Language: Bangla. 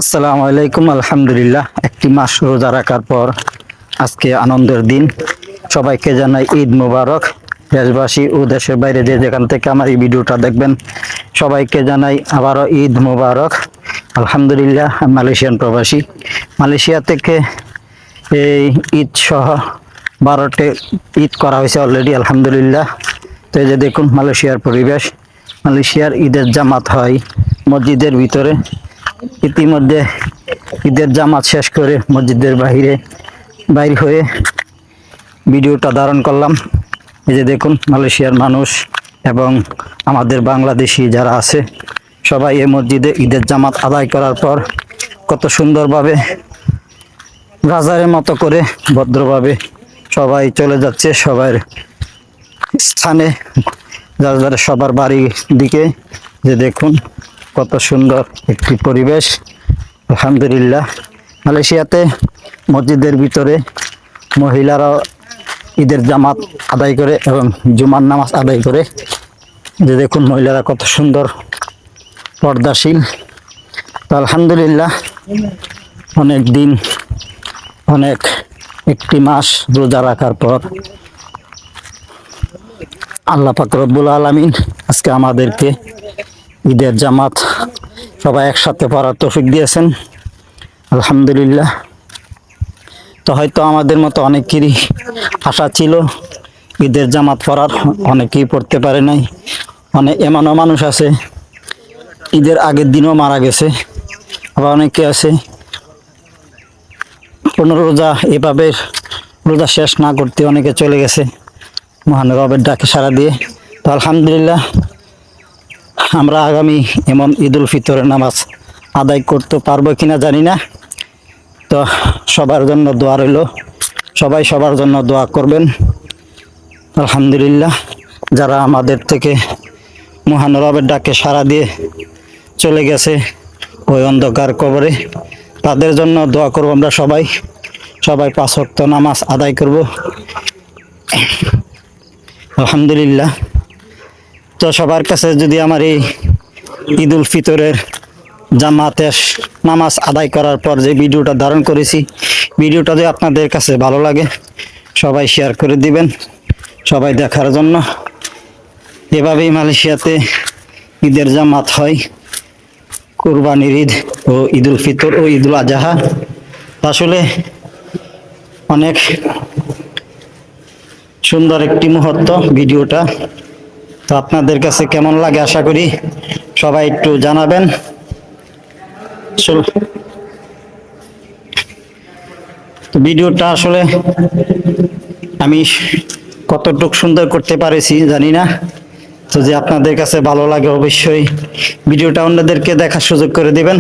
আসসালামু আলাইকুম। আলহামদুলিল্লাহ, একটি মাস রোজা রাখার পর আজকে আনন্দের দিন। সবাইকে জানাই ঈদ মোবারক। দেশবাসী ও দেশের বাইরে যে যেখান থেকে আমার এই ভিডিওটা দেখবেন, সবাইকে জানাই আবারও ঈদ মোবারক। আলহামদুলিল্লাহ, আমি মালয়েশিয়ান প্রবাসী। মালয়েশিয়া থেকে এই ঈদ সহ 12টি ঈদ করা হয়েছে অলরেডি, আলহামদুলিল্লাহ। তো এই যে দেখুন মালয়েশিয়ার পরিবেশ। মালয়েশিয়ার ঈদের জামাত হয় মসজিদের ভিতরে। ইতিমধ্যে ঈদের জামাত শেষ করে মসজিদের বাইর হয়ে ভিডিওটা ধারণ করলাম। এই যে দেখুন মালয়েশিয়ার মানুষ এবং আমাদের বাংলাদেশি যারা আছে সবাই এই মসজিদে ঈদের জামাত আদায় করার পর কত সুন্দরভাবে রাজারের মতো করে ভদ্রভাবে সবাই চলে যাচ্ছে সবার স্থানে, যার যারা সবার বাড়ির দিকে। যে দেখুন কত সুন্দর একটি পরিবেশ, আলহামদুলিল্লাহ। মালয়েশিয়াতে মসজিদের ভিতরে মহিলারাও ঈদের জামাত আদায় করে এবং জুমার নামাজ আদায় করে। যে দেখুন মহিলারা কত সুন্দর পর্দাশীল। তো আলহামদুলিল্লাহ, অনেক দিন একটি মাস রোজা রাখার পর আল্লাহ পাক রব্বুল আলামিন আজকে আমাদেরকে ঈদের জামাত সবাই একসাথে পড়ার তৌফিক দিয়েছেন, আলহামদুলিল্লাহ। তো হয়তো আমাদের মতো অনেকেরই আশা ছিল ঈদের জামাত পড়ার, অনেকেই পড়তে পারে নাই। এমনও মানুষ আছে ঈদের আগের দিনও মারা গেছে, আবার অনেকে আছে 15 রোজা এভাবে রোজা শেষ না করতে অনেকে চলে গেছে মহান রবের ডাকে সাড়া দিয়ে। তো আলহামদুলিল্লাহ, আমরা আগামী এমন ঈদুল ফিতরের নামাজ আদায় করতে পারবো কিনা জানি না। তো সবার জন্য দোয়া রইল, সবাই সবার জন্য দোয়া করবেন। আলহামদুলিল্লাহ, যারা আমাদের থেকে মহান রবের ডাকে সাড়া দিয়ে চলে গেছে ওই অন্ধকার কবরে, তাদের জন্য দোয়া করব। আমরা সবাই 5 ওয়াক্ত নামাজ আদায় করব, আলহামদুলিল্লাহ। তো সবার কাছে যদি আমার এই ঈদুল ফিতরের জামাতের নামাজ আদায় করার পর যে ভিডিওটা ধারণ করেছি, ভিডিওটা যদি আপনাদের কাছে ভালো লাগে সবাই শেয়ার করে দিবেন, সবাই দেখার জন্য। এভাবেই মালয়েশিয়াতে ঈদের জামাত হয়, কুরবানির ঈদ ও ঈদুল ফিতর ও ঈদুল আজহা। আসলে অনেক সুন্দর একটি মুহূর্ত ভিডিওটা। তো আপনাদের কাছে কেমন লাগে আশা করি সবাই একটু জানাবেন। তো ভিডিওটা আসলে আমি কতটুকু সুন্দর করতে পারেছি জানি না। তো যে আপনাদের কাছে ভালো লাগে অবশ্যই ভিডিওটা অন্যদেরকে দেখার সুযোগ করে দিবেন।